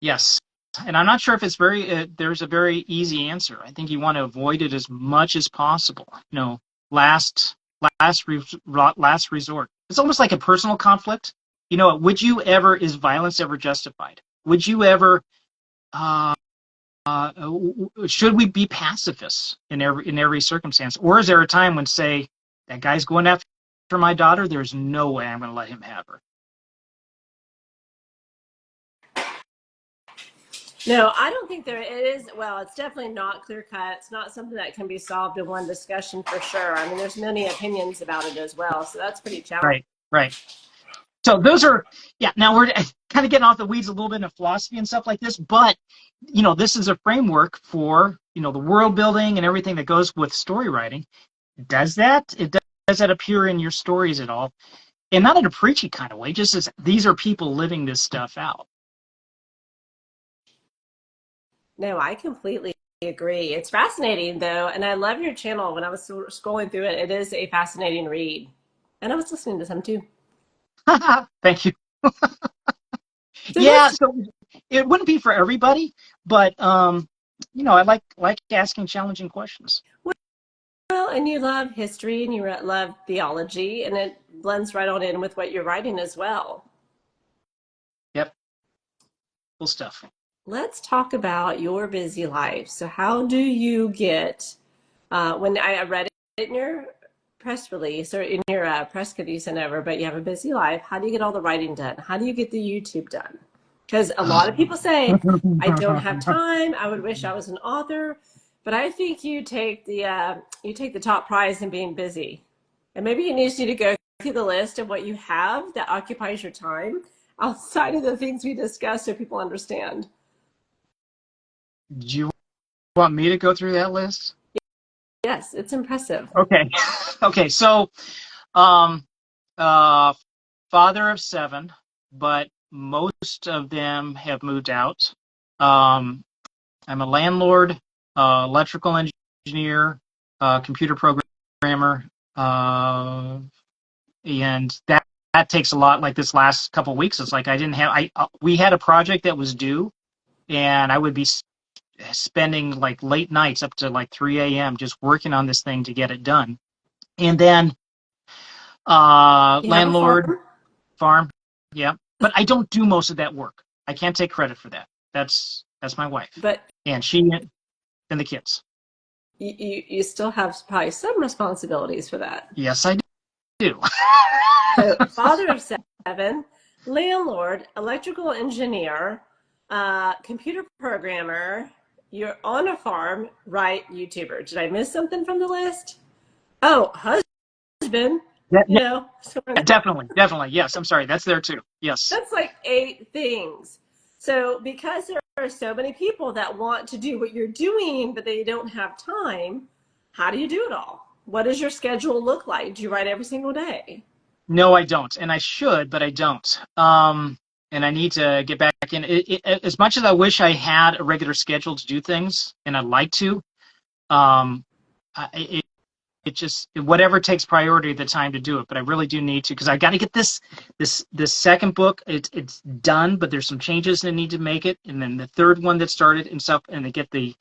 Yes. And I'm not sure if it's there's a very easy answer. I think you want to avoid it as much as possible. Last resort. It's almost like a personal conflict. Would you ever, is violence ever justified? Would you ever, should we be pacifists in every circumstance? Or is there a time when, say, that guy's going after my daughter, there's no way I'm going to let him have her? No, I don't think there is. Well, it's definitely not clear cut. It's not something that can be solved in one discussion for sure. There's many opinions about it as well, so that's pretty challenging. Right. So those are, yeah, now we're kind of getting off the weeds a little bit in philosophy and stuff like this, but, this is a framework for, the world building and everything that goes with story writing. Does that? Does that appear in your stories at all? And not in a preachy kind of way, just as these are people living this stuff out. No, I completely agree. It's fascinating though, and I love your channel. When I was scrolling through it, it is a fascinating read. And I was listening to some too. Thank you. So Yeah, let's so it wouldn't be for everybody, but I like asking challenging questions. well, and you love history and you love theology, and it blends right on in with what you're writing as well. Yep, cool stuff. Let's talk about your busy life. So, how do you get, when I read it in your press release or in your press kit you sent over, but you have a busy life, how do you get all the writing done? How do you get the YouTube done? Because a lot of people say, I don't have time. I would wish I was an author. But I think you take the top prize in being busy. And maybe you need to go through the list of what you have that occupies your time outside of the things we discussed so people understand. Do you want me to go through that list? Yes, it's impressive. Okay. Okay, so um uh father of 7, but most of them have moved out. Um I'm a landlord, electrical engineer, computer programmer, and that takes a lot. Like this last couple of weeks, it's like I didn't have. We had a project that was due, and I would be spending like late nights up to like 3 a.m. just working on this thing to get it done. And then You have a landlord, farm, farm, yeah. But I don't do most of that work. I can't take credit for that. That's my wife, but and she and the kids. you still have probably some responsibilities for that. Yes, I do. So, father of 7, landlord, electrical engineer, computer programmer, you're on a farm, right? YouTuber. Did I miss something from the list? Oh, husband, Yeah, you yeah, know, so definitely, definitely. Yes, I'm sorry. That's there too. Yes. that's like 8 things. So, because there are so many people that want to do what you're doing, but they don't have time, how do you do it all? What does your schedule look like? Do you write every single day? No, I don't, and I should, but I don't. And I need to get back in. As much as I wish I had a regular schedule to do things, and I'd like to, um, it just whatever takes priority at the time to do it. But I really do need to because I got to get this second book. It's done, but there's some changes that need to make it, and then the third one that started and stuff, and to get the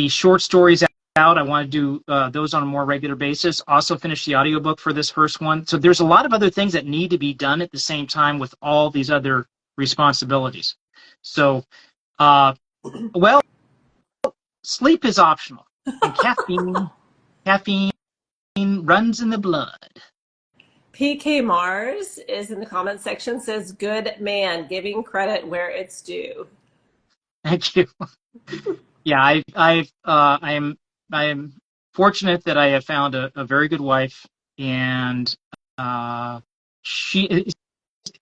short stories out. I want to do those on a more regular basis. Also finish the audiobook for this first one. So there's a lot of other things that need to be done at the same time with all these other responsibilities. So, well, sleep is optional, and caffeine runs in the blood. PK Mars is in the comment section, says, good man, giving credit where it's due. Thank you. Yeah, I am fortunate that I have found a very good wife, and she.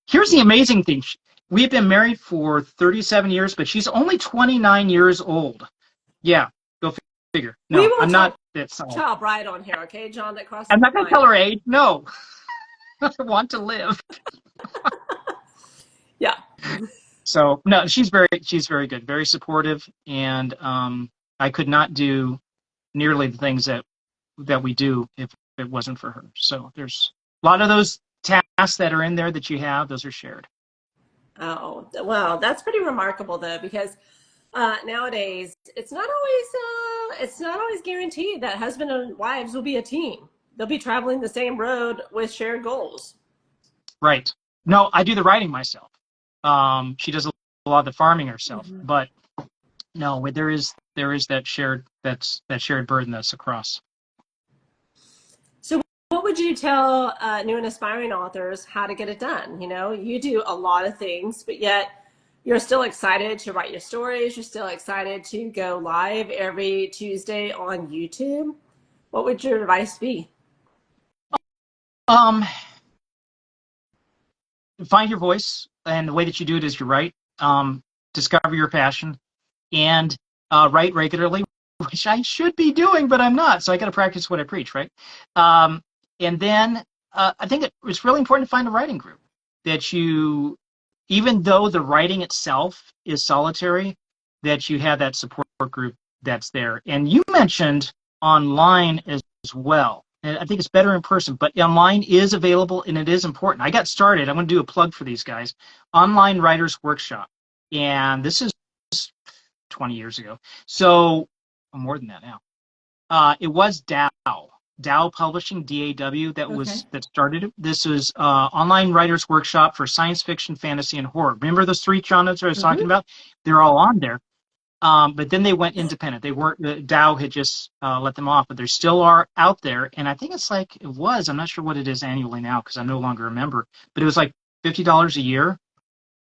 Here's the amazing thing: we've been married for 37 years, but she's only 29 years old. Yeah, go figure. We No, I'm won't not. tell That's child bride on here, okay, John? That crosses I'm the not going to tell line. her age. No, I want to live. Yeah. So no, she's very good, very supportive, and I could not do nearly the things that we do if it wasn't for her. So there's a lot of those tasks that are in there that you have; those are shared. Oh, well, that's pretty remarkable though, because nowadays it's not always guaranteed that husband and wives will be a team. They'll be traveling the same road with shared goals. Right. No, I do the writing myself. She does a lot of the farming herself, Mm-hmm. but no, there is that shared burden that's across. So, what would you tell new and aspiring authors how to get it done? You know, you do a lot of things, but yet you're still excited to write your stories. You're still excited to go live every Tuesday on YouTube. What would your advice be? Um, find your voice, and the way that you do it is you write, discover your passion, and write regularly, which I should be doing, but I'm not. So I got to practice what I preach, right? And then I think it's really important to find a writing group that you, even though the writing itself is solitary, that you have that support group that's there. And you mentioned online as well. And I think it's better in person, but online is available and it is important. I got started. I'm going to do a plug for these guys. Online Writers Workshop. And this is 20 years ago. So more than that now. It was Dow Publishing, DAW, that started it. This was Online Writers Workshop for science fiction, fantasy, and horror. Remember those three genres I was talking about? They're all on there. But then they went independent. They weren't, Dow had just let them off, but they still are out there. And I think it's like, I'm not sure what it is annually now because I'm no longer a member, but it was like $50 a year.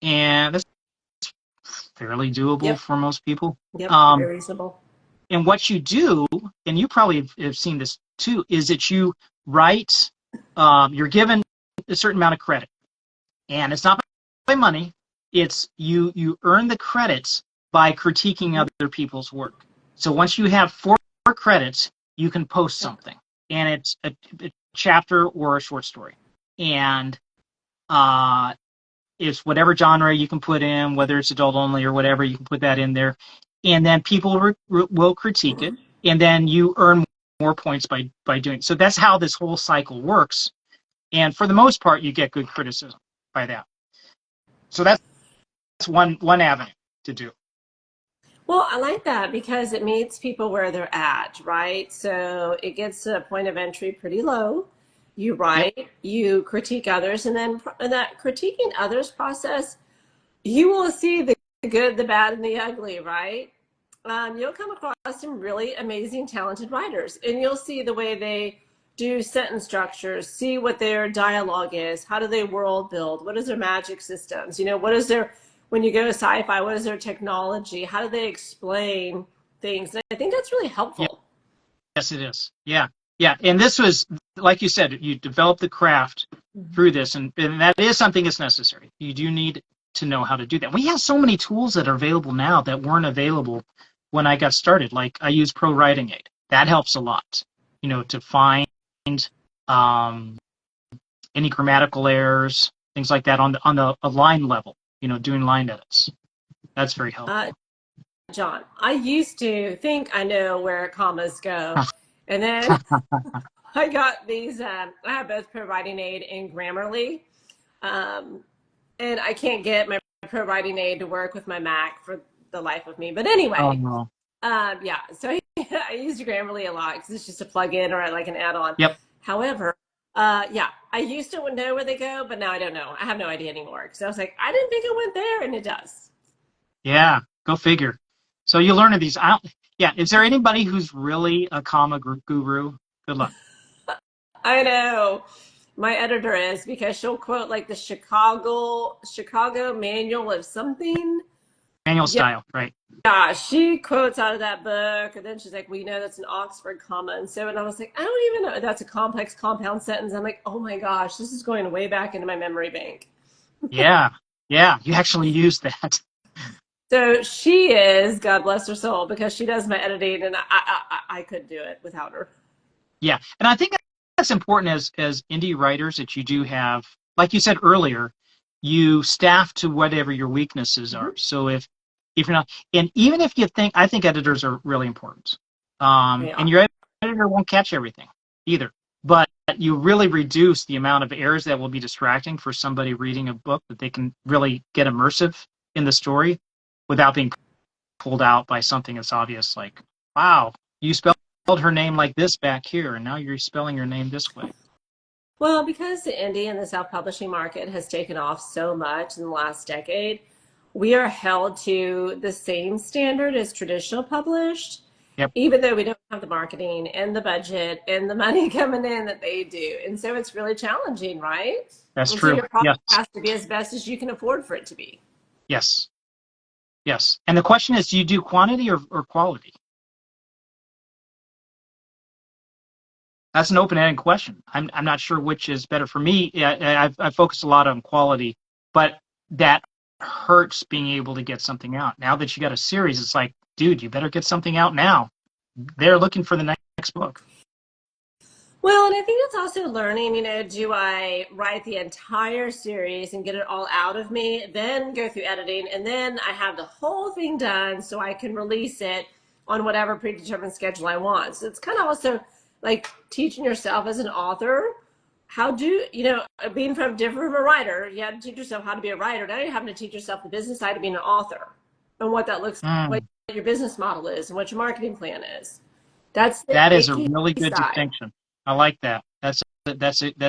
And that's fairly doable for most people. Yep, very reasonable. And what you do, and you probably have seen this too, is that you write, you're given a certain amount of credit. And it's not by money, it's you earn the credits by critiquing other people's work. So once you have 4 credits, you can post something. And it's a chapter or a short story. And it's whatever genre you can put in, whether it's adult only or whatever, you can put that in there. And then people will critique it. And then you earn more points by doing it. So that's how this whole cycle works. And for the most part, you get good criticism by that. So that's one avenue to do. Well, I like that because it meets people where they're at, right? So it gets to a point of entry pretty low. You write, you critique others, and then in that critiquing others process, you will see the good, the bad, and the ugly, right? You'll come across some really amazing, talented writers, and you'll see the way they do sentence structures, see what their dialogue is, how do they world build, what is their magic systems, what is their, when you go to sci-fi, what is their technology, how do they explain things? And I think that's really helpful. Yes, it is. Yeah. And this was, like you said, you develop the craft through this, and that is something that's necessary. You do need to know how to do that. We have so many tools that are available now that weren't available when I got started. Like I use Pro Writing Aid. That helps a lot, to find any grammatical errors, things like that on the line level, doing line edits. That's very helpful. John, I used to think I know where commas go. And then I got these, I have both Pro Writing Aid and Grammarly. And I can't get my Pro Writing Aid to work with my Mac for the life of me. But anyway, so I used Grammarly a lot because it's just a plug-in or like an add-on. Yep. However, I used to know where they go, but now I don't know. I have no idea anymore. Because I was like, I didn't think it went there, and it does. Yeah, go figure. So you learn of these. Is there anybody who's really a comma guru? Good luck. I know. My editor is, because she'll quote like the Chicago manual of something. Manual style, right? Yeah, she quotes out of that book, and then she's like, "We know that's an Oxford comma," and I was like, "I don't even know that's a complex compound sentence." I'm like, "Oh my gosh, this is going way back into my memory bank." Yeah, you actually use that. So she is, God bless her soul, because she does my editing, and I couldn't do it without her. Yeah, and I think that's important as indie writers that you do have, like you said earlier, you staff to whatever your weaknesses are. So if you're not, and even if you think, I think editors are really important. And your editor won't catch everything either, but you really reduce the amount of errors that will be distracting for somebody reading a book, that they can really get immersive in the story without being pulled out by something that's obvious, like, wow, you spelled her name like this back here, and now you're spelling your name this way. Well, because the indie and the self-publishing market has taken off so much in the last decade, we are held to the same standard as traditional published, even though we don't have the marketing and the budget and the money coming in that they do. And so it's really challenging, right? That's true. So your product has to be as best as you can afford for it to be. Yes. And the question is, do you do quantity or quality? That's an open-ended question. I'm not sure which is better for me. I've focused a lot on quality, but that hurts being able to get something out. Now that you got a series, it's like, dude, you better get something out now. They're looking for the next book. Well, and I think it's also learning, do I write the entire series and get it all out of me, then go through editing, and then I have the whole thing done so I can release it on whatever predetermined schedule I want. So it's kind of also like teaching yourself as an author how do, being different from a writer, you had to teach yourself how to be a writer. Now you're having to teach yourself the business side of being an author and what that looks like, what your business model is, and what your marketing plan is. That is a icky really good side. distinction. I like that. That's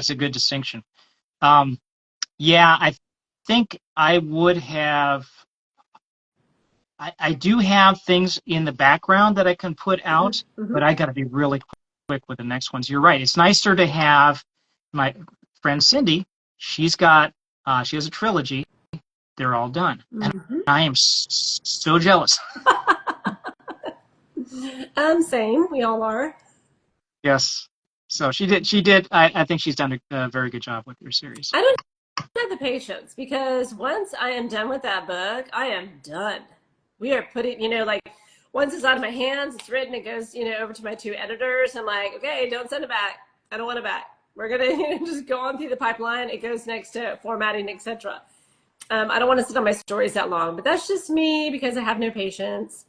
a good distinction. Yeah, I think I would have. I do have things in the background that I can put out, but I got to be really quick with the next ones. You're right. It's nicer to have my friend Cindy. She has a trilogy. They're all done, and I am so jealous. Same. We all are. Yes. So she did. I think she's done a very good job with your series. I don't have the patience because once I am done with that book, I am done. We are putting, once it's out of my hands, it's written, it goes, over to my 2 editors. I'm like, okay, don't send it back. I don't want it back. We're going to just go on through the pipeline. It goes next to formatting, etc. I don't want to sit on my stories that long, but that's just me because I have no patience.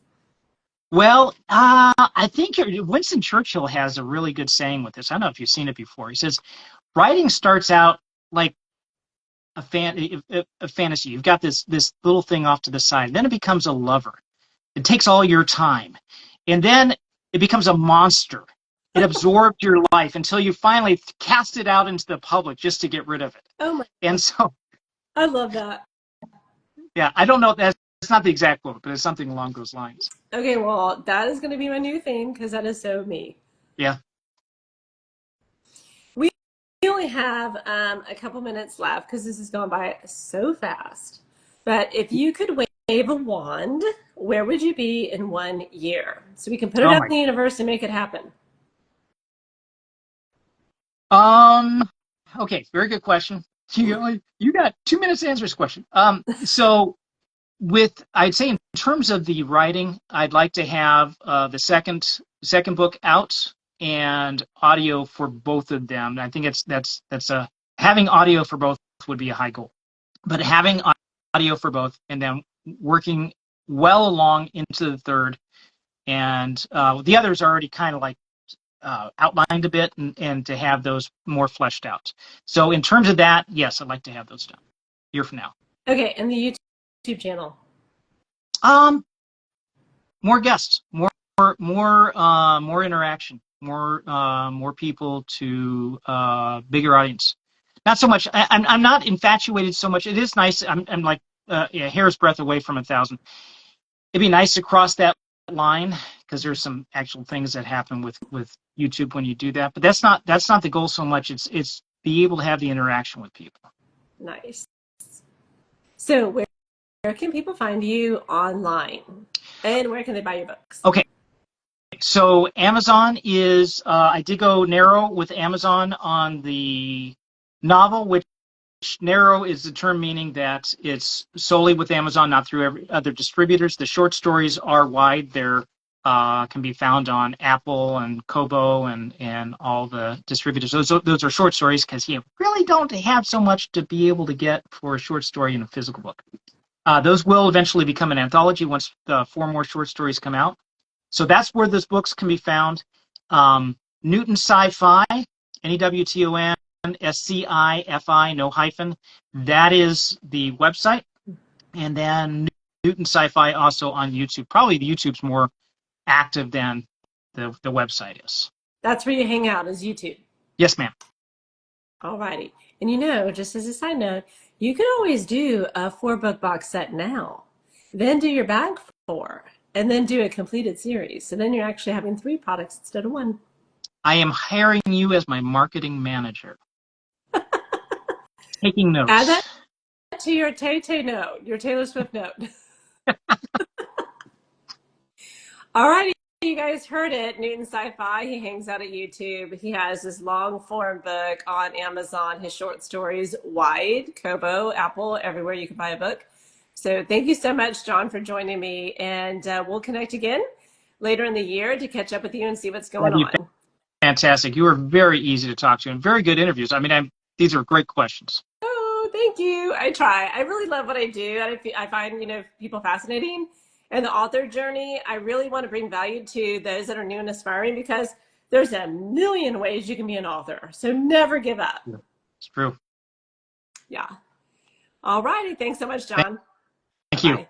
Well, I think Winston Churchill has a really good saying with this. I don't know if you've seen it before. He says, writing starts out like a fantasy. You've got this little thing off to the side. Then it becomes a lover. It takes all your time. And then it becomes a monster. It absorbed your life until you finally cast it out into the public just to get rid of it. Oh my God. And so I love that. Yeah, I don't know. That's not the exact quote, but it's something along those lines. Okay, well, that is going to be my new thing because that is so me. Yeah. We only have a couple minutes left because this has gone by so fast. But if you could wave a wand, where would you be in 1 year? So we can put it out in the universe and make it happen. Okay, very good question. You got 2 minutes to answer this question. So I'd say in terms of the writing, I'd like to have the second book out and audio for both of them. I think having audio for both would be a high goal, but having audio for both and then working well along into the third, and the others are already kind of like outlined a bit, and to have those more fleshed out. So in terms of that, yes, I'd like to have those done a year from now. Okay, and the YouTube channel. More guests, more interaction, more people to bigger audience. Not so much. I'm not infatuated so much. It is nice. I'm like a hair's breadth away from 1,000. It'd be nice to cross that line because there's some actual things that happen with YouTube when you do that. But that's not the goal so much. It's be able to have the interaction with people. Nice. So where can people find you online, and where can they buy your books? Okay. So Amazon is, I did go narrow with Amazon on the novel, which narrow is the term meaning that it's solely with Amazon, not through every other distributors. The short stories are wide. They're can be found on Apple and Kobo and all the distributors. Those are short stories because you really don't have so much to be able to get for a short story in a physical book. Those will eventually become an anthology once 4 more short stories come out. So that's where those books can be found. Newton Sci-Fi, Newton Sci-Fi, no hyphen. That is the website. And then Newton Sci-Fi also on YouTube. Probably the YouTube's more active than the website is. That's where you hang out, is YouTube. Yes, ma'am. All righty. And just as a side note, you can always do a 4-book box set now. Then do your back 4. And then do a completed series. So then you're actually having 3 products instead of 1. I am hiring you as my marketing manager. Taking notes. Add that to your Tay-Tay note, your Taylor Swift note. All righty. you guys heard it, Newton Sci-Fi. He hangs out at YouTube. He has this long form book on Amazon, his short stories, Wide, Kobo, Apple, everywhere you can buy a book. So thank you so much, John, for joining me. And we'll connect again later in the year to catch up with you and see what's going That'd be on. fantastic. You were very easy to talk to and very good interviews. I mean, these are great questions. Oh, thank you. I try. I really love what I do. I find, people fascinating. And the author journey, I really want to bring value to those that are new and aspiring because there's a million ways you can be an author. So never give up. It's true. Yeah. All righty. Thanks so much, John. Thank you. Bye.